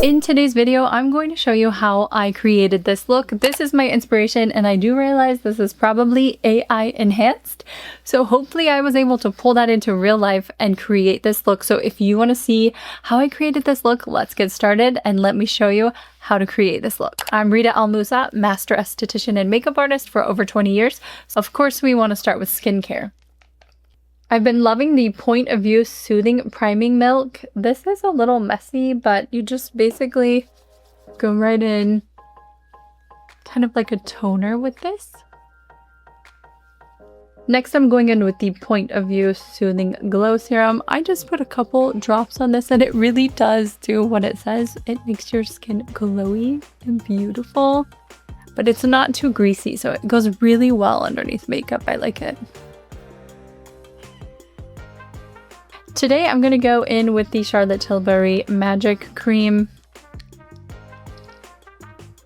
In today's video, I'm going to show you how I created this look. This is my inspiration, and I do realize this is probably AI enhanced. So hopefully I was able to pull that into real life and create this look. So if you want to see how I created this look, let's get started and let me show you how to create this look. I'm Rita Almusa, master esthetician and makeup artist for over 20 years. So of course we want to start with skincare. I've been loving the Point of View Soothing Priming Milk. This is a little messy, but you just basically go right in, kind of like a toner with this. Next, I'm going in with the Point of View Soothing Glow Serum. I just put a couple drops on this and it really does do what it says. It makes your skin glowy and beautiful, but it's not too greasy, so it goes really well underneath makeup. I like it. Today I'm going to go in with the Charlotte Tilbury Magic Cream.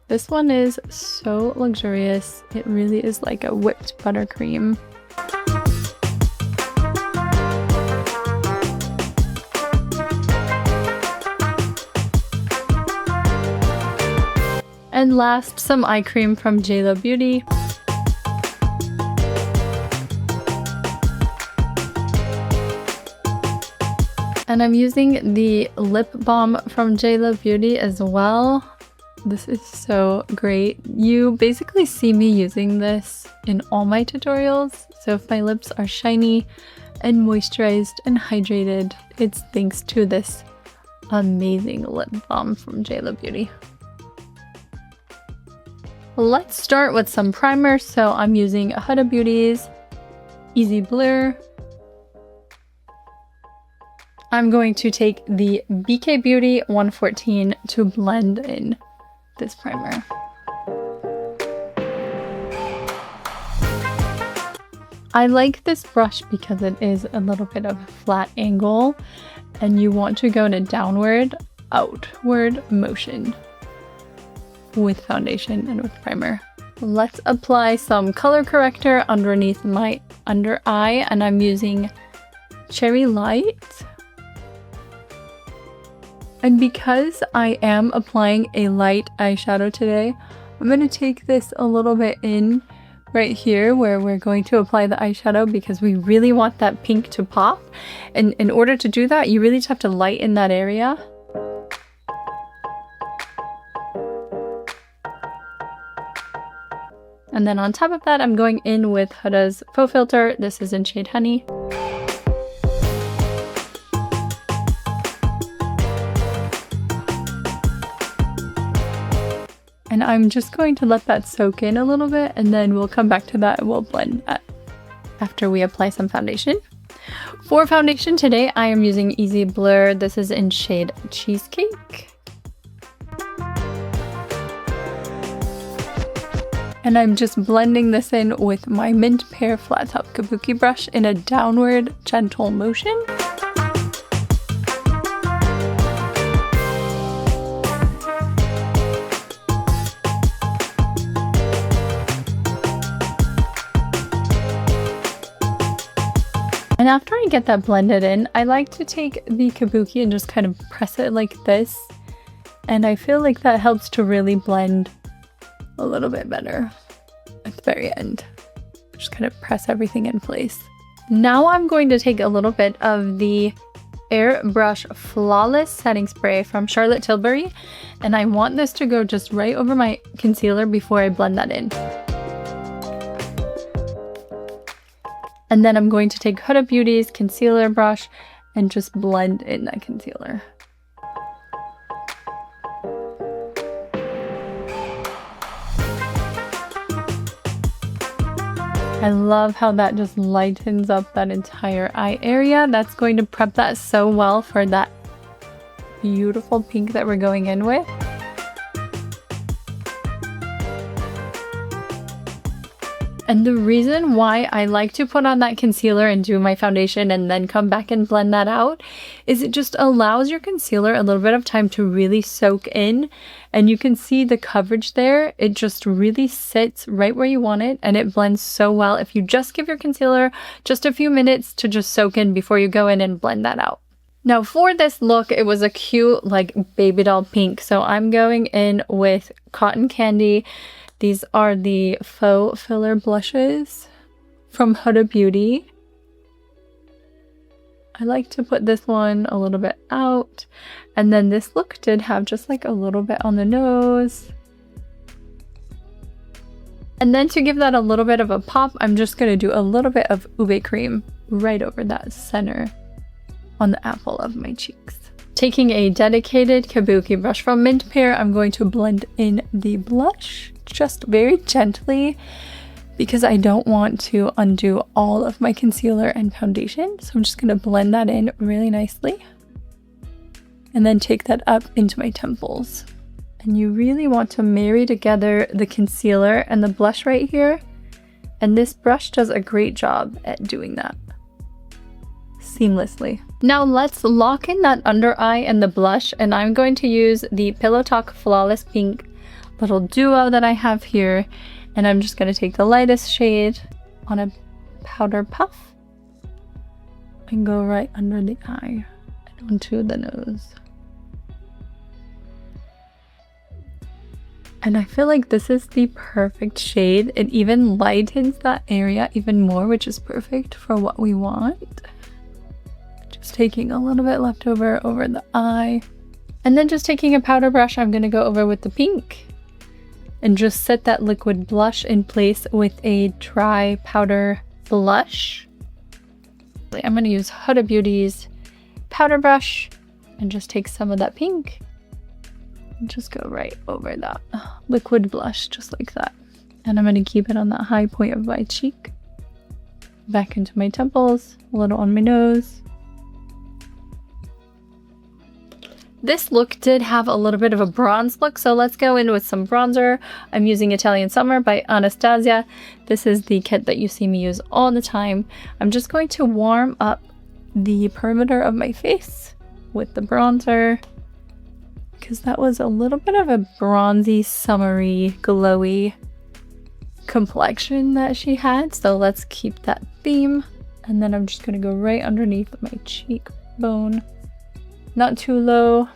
This one is so luxurious. It really is like a whipped buttercream. And last, some eye cream from JLo Beauty. And I'm using the lip balm from JLo Beauty as well. This is so great. You basically see me using this in all my tutorials. So if my lips are shiny and moisturized and hydrated, it's thanks to this amazing lip balm from JLo Beauty. Let's start with some primer. So I'm using Huda Beauty's Easy Blur. I'm going to take the BK Beauty 114 to blend in this primer. I like this brush because it is a little bit of a flat angle and you want to go in a downward, outward motion with foundation and with primer. Let's apply some color corrector underneath my under eye, and I'm using Cherry Light. And because I am applying a light eyeshadow today, I'm going to take this a little bit in right here where we're going to apply the eyeshadow because we really want that pink to pop. And in order to do that, you really just have to lighten that area. And then on top of that, I'm going in with Huda's Faux Filter. This is in shade Honey. And I'm just going to let that soak in a little bit, and then we'll come back to that and we'll blend that after we apply some foundation. For foundation today, I am using Easy Blur. This is in shade Cheesecake. And I'm just blending this in with my Mint Pear Flat Top Kabuki brush in a downward gentle motion. And after I get that blended in, I like to take the kabuki and just kind of press it like this. And I feel like that helps to really blend a little bit better at the very end. Just kind of press everything in place. Now I'm going to take a little bit of the Airbrush Flawless Setting Spray from Charlotte Tilbury. And I want this to go just right over my concealer before I blend that in. And then I'm going to take Huda Beauty's concealer brush and just blend in that concealer. I love how that just lightens up that entire eye area. That's going to prep that so well for that beautiful pink that we're going in with. And the reason why I like to put on that concealer and do my foundation and then come back and blend that out is it just allows your concealer a little bit of time to really soak in. And you can see the coverage there. It just really sits right where you want it and it blends so well if you just give your concealer just a few minutes to just soak in before you go in and blend that out. Now for this look, it was a cute like baby doll pink. So I'm going in with Cotton Candy. These are the faux filler blushes from Huda Beauty. I like to put this one a little bit out. And then this look did have just like a little bit on the nose. And then to give that a little bit of a pop, I'm just going to do a little bit of ube cream right over that center on the apple of my cheeks. Taking a dedicated kabuki brush from Mint Pear, I'm going to blend in the blush just very gently because I don't want to undo all of my concealer and foundation. So I'm just going to blend that in really nicely and then take that up into my temples. And you really want to marry together the concealer and the blush right here. And this brush does a great job at doing that seamlessly. Now let's lock in that under eye and the blush, and I'm going to use the Pillow Talk Flawless Pink little duo that I have here, and I'm just going to take the lightest shade on a powder puff and go right under the eye and onto the nose. And I feel like this is the perfect shade. It even lightens that area even more, which is perfect for what we want. Just taking a little bit left over the eye. And then just taking a powder brush, I'm going to go over with the pink and just set that liquid blush in place with a dry powder blush. I'm going to use Huda Beauty's powder brush and just take some of that pink and just go right over that liquid blush just like that. And I'm going to keep it on that high point of my cheek, back into my temples, a little on my nose. This look did have a little bit of a bronze look, so let's go in with some bronzer. I'm using Italian Summer by Anastasia. This is the kit that you see me use all the time. I'm just going to warm up the perimeter of my face with the bronzer because that was a little bit of a bronzy, summery, glowy complexion that she had. So let's keep that theme. And then I'm just going to go right underneath my cheekbone. Not too low.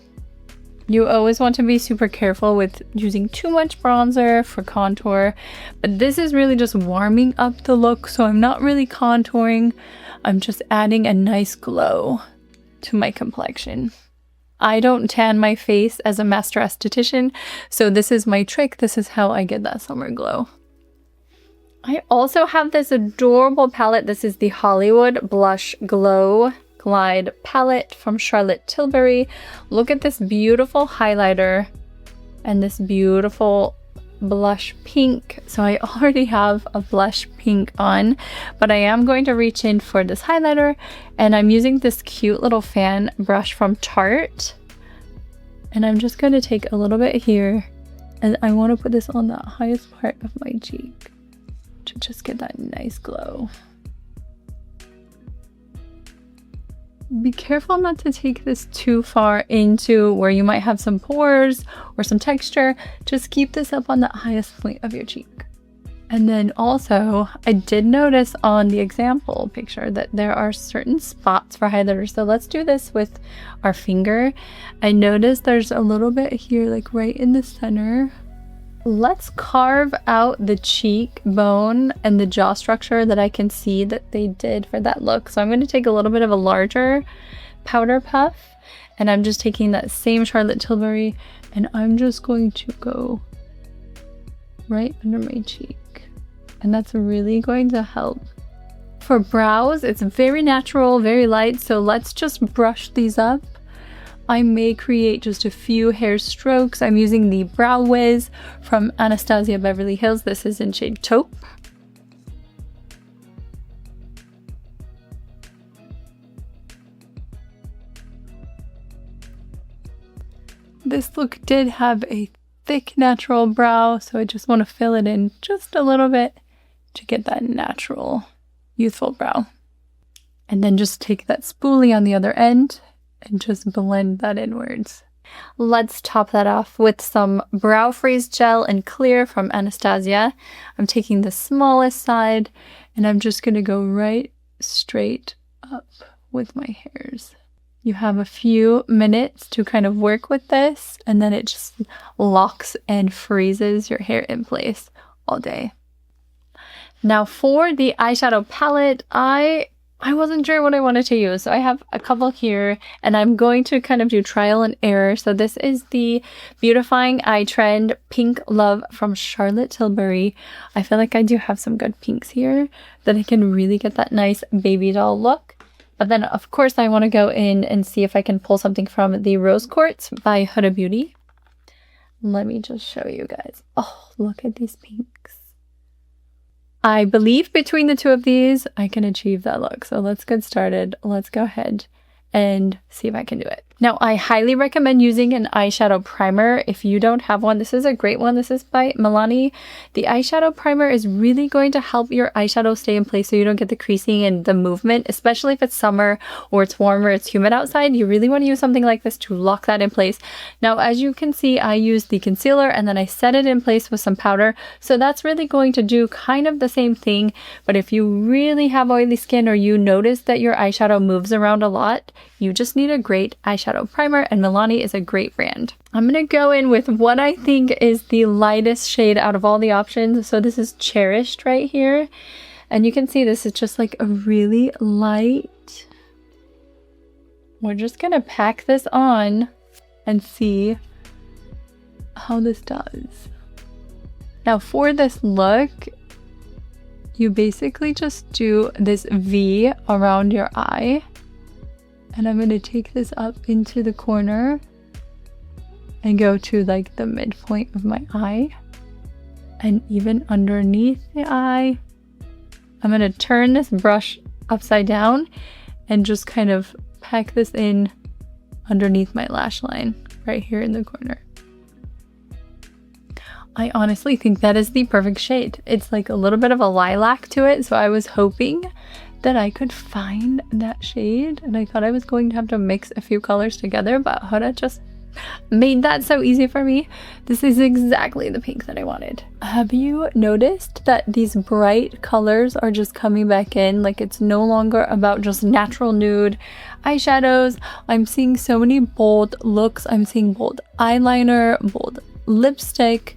You always want to be super careful with using too much bronzer for contour, but this is really just warming up the look, so I'm not really contouring. I'm just adding a nice glow to my complexion. I don't tan my face as a master esthetician, so this is my trick. This is how I get that summer glow. I also have this adorable palette. This is the Hollywood Blush Glow Glide palette from Charlotte Tilbury. Look at this beautiful highlighter and this beautiful blush pink. So I already have a blush pink on, but I am going to reach in for this highlighter, and I'm using this cute little fan brush from Tarte, and I'm just going to take a little bit here, and I want to put this on the highest part of my cheek to just get that nice glow. Be careful not to take this too far into where you might have some pores or some texture. Just keep this up on the highest point of your cheek. And then also, I did notice on the example picture that there are certain spots for highlighters. So let's do this with our finger. I noticed there's a little bit here, like right in the center. Let's carve out the cheekbone and the jaw structure that I can see that they did for that look. So I'm going to take a little bit of a larger powder puff, and I'm just taking that same Charlotte Tilbury, and I'm just going to go right under my cheek. And that's really going to help. For brows, it's very natural, very light, so let's just brush these up. I may create just a few hair strokes. I'm using the Brow Wiz from Anastasia Beverly Hills. This is in shade Taupe. This look did have a thick natural brow, so I just want to fill it in just a little bit to get that natural, youthful brow. And then just take that spoolie on the other end and just blend that inwards. Let's top that off with some Brow Freeze Gel and Clear from Anastasia. I'm taking the smallest side, and I'm just going to go right straight up with my hairs. You have a few minutes to kind of work with this, and then it just locks and freezes your hair in place all day. Now for the eyeshadow palette, I wasn't sure what I wanted to use, so I have a couple here, and I'm going to kind of do trial and error. So this is the Beautifying Eye Trend Pink Love from Charlotte Tilbury. I feel like I do have some good pinks here that I can really get that nice baby doll look. But then, of course, I want to go in and see if I can pull something from the Rose Quartz by Huda Beauty. Let me just show you guys. Oh, look at these pinks. I believe between the two of these, I can achieve that look. So let's get started. Let's go ahead and see if I can do it. Now, I highly recommend using an eyeshadow primer. If you don't have one, this is a great one. This is by Milani. The eyeshadow primer is really going to help your eyeshadow stay in place so you don't get the creasing and the movement, especially if it's summer or it's warm or it's humid outside. You really want to use something like this to lock that in place. Now, as you can see, I used the concealer and then I set it in place with some powder. So that's really going to do kind of the same thing. But if you really have oily skin or you notice that your eyeshadow moves around a lot, you just need a great eyeshadow primer, and Milani is a great brand. I'm going to go in with what I think is the lightest shade out of all the options. So this is Cherished right here. And you can see this is just like a really light. We're just going to pack this on and see how this does. Now for this look, you basically just do this V around your eye. And I'm going to take this up into the corner and go to like the midpoint of my eye. And even underneath the eye, I'm going to turn this brush upside down and just kind of pack this in underneath my lash line right here in the corner. I honestly think that is the perfect shade. It's like a little bit of a lilac to it, so I was hoping that I could find that shade, and I thought I was going to have to mix a few colors together, but Huda just made that so easy for me. This is exactly the pink that I wanted. Have you noticed that these bright colors are just coming back in? Like, it's no longer about just natural nude eyeshadows. I'm seeing so many bold looks. I'm seeing bold eyeliner, bold lipstick.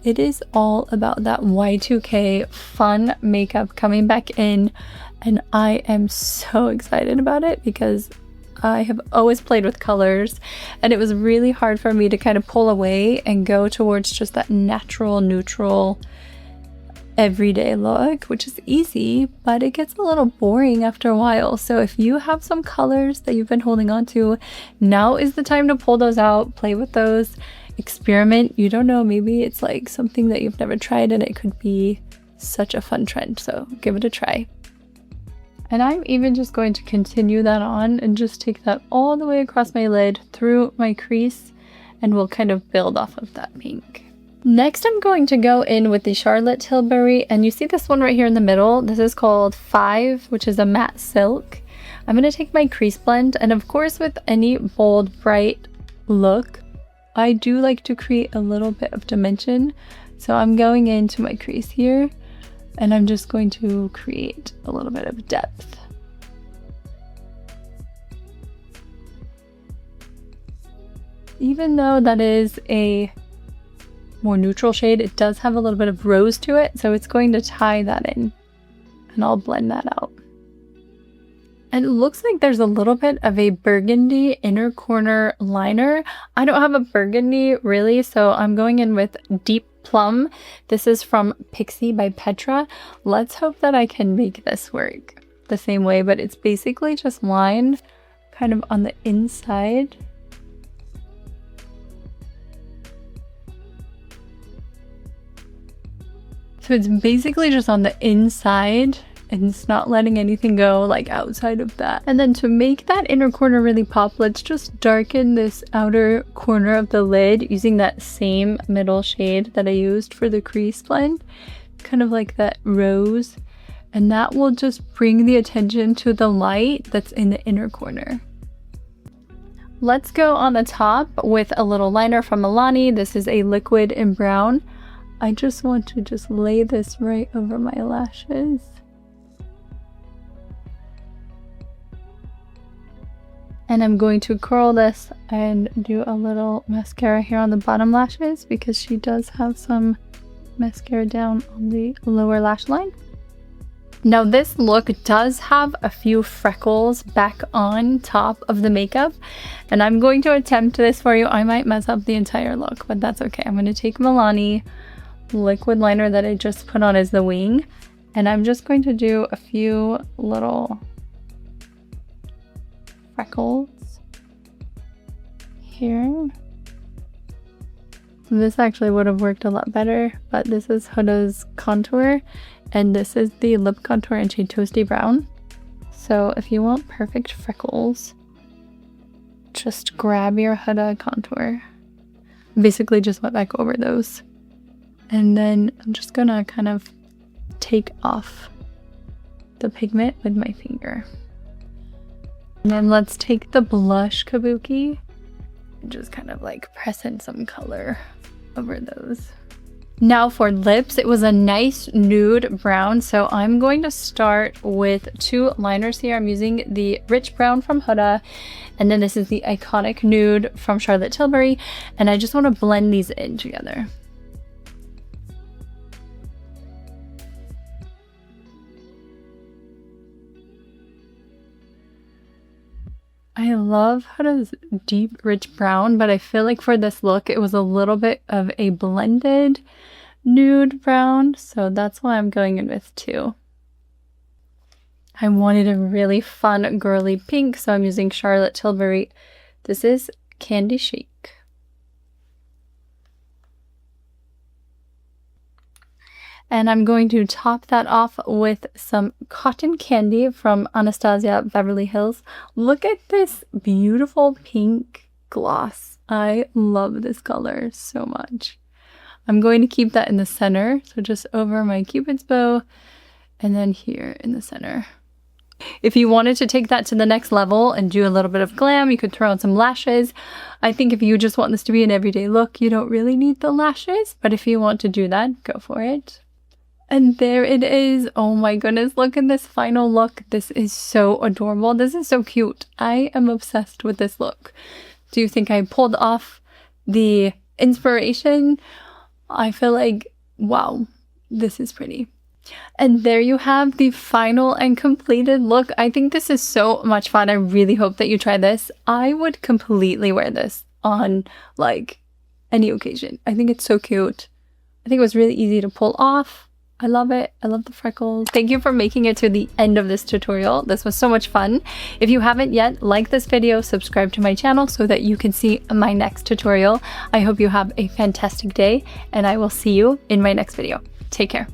It is all about that Y2K fun makeup coming back in. And I am so excited about it because I have always played with colors, and it was really hard for me to kind of pull away and go towards just that natural, neutral, everyday look, which is easy, but it gets a little boring after a while. So if you have some colors that you've been holding on to, now is the time to pull those out, play with those, experiment. You don't know, maybe it's like something that you've never tried and it could be such a fun trend. So give it a try. And I'm even just going to continue that on and just take that all the way across my lid through my crease, and we'll kind of build off of that pink. Next, I'm going to go in with the Charlotte Tilbury, and you see this one right here in the middle. This is called 5, which is a matte silk. I'm going to take my crease blend, and of course with any bold, bright look, I do like to create a little bit of dimension. So I'm going into my crease here, and I'm just going to create a little bit of depth. Even though that is a more neutral shade, it does have a little bit of rose to it, so it's going to tie that in, and I'll blend that out. And it looks like there's a little bit of a burgundy inner corner liner. I don't have a burgundy really, so I'm going in with Deep Plum. This is from Pixie by Petra. Let's hope that I can make this work the same way, but it's basically just line kind of on the inside. So it's basically just on the inside, and it's not letting anything go like outside of that. And then to make that inner corner really pop, let's just darken this outer corner of the lid using that same middle shade that I used for the crease blend, kind of like that rose. And that will just bring the attention to the light that's in the inner corner. Let's go on the top with a little liner from Milani. This is a liquid in brown. I just want to just lay this right over my lashes. And I'm going to curl this and do a little mascara here on the bottom lashes because she does have some mascara down on the lower lash line. Now this look does have a few freckles back on top of the makeup, and I'm going to attempt this for you. I might mess up the entire look, but that's okay. I'm going to take Milani liquid liner that I just put on as the wing, and I'm just going to do a few little freckles here. This actually would have worked a lot better, but this is Huda's contour, and this is the lip contour in shade Toasty Brown. So if you want perfect freckles, just grab your Huda contour. Basically just went back over those. And then I'm just gonna kind of take off the pigment with my finger. And then let's take the blush kabuki and just kind of like press in some color over those. Now for lips, it was a nice nude brown, so I'm going to start with two liners here. I'm using the Rich Brown from Huda, and then this is the Iconic Nude from Charlotte Tilbury, and I just want to blend these in together. I love Huda's deep rich brown, but I feel like for this look it was a little bit of a blended nude brown, so that's why I'm going in with two. I wanted a really fun girly pink, so I'm using Charlotte Tilbury. This is Candy Chic. And I'm going to top that off with some cotton candy from Anastasia Beverly Hills. Look at this beautiful pink gloss. I love this color so much. I'm going to keep that in the center, so just over my Cupid's bow and then here in the center. If you wanted to take that to the next level and do a little bit of glam, you could throw on some lashes. I think if you just want this to be an everyday look, you don't really need the lashes, but if you want to do that, go for it. And there it is. Oh my goodness, look at this final look. This is so adorable. This is so cute. I am obsessed with this look. Do you think I pulled off the inspiration? I feel like, wow, this is pretty. And there you have the final and completed look. I think this is so much fun. I really hope that you try this. I would completely wear this on like any occasion. I think it's so cute. I think it was really easy to pull off. I love it. I love the freckles. Thank you for making it to the end of this tutorial. This was so much fun. If you haven't yet, like this video, subscribe to my channel so that you can see my next tutorial. I hope you have a fantastic day, and I will see you in my next video. Take care.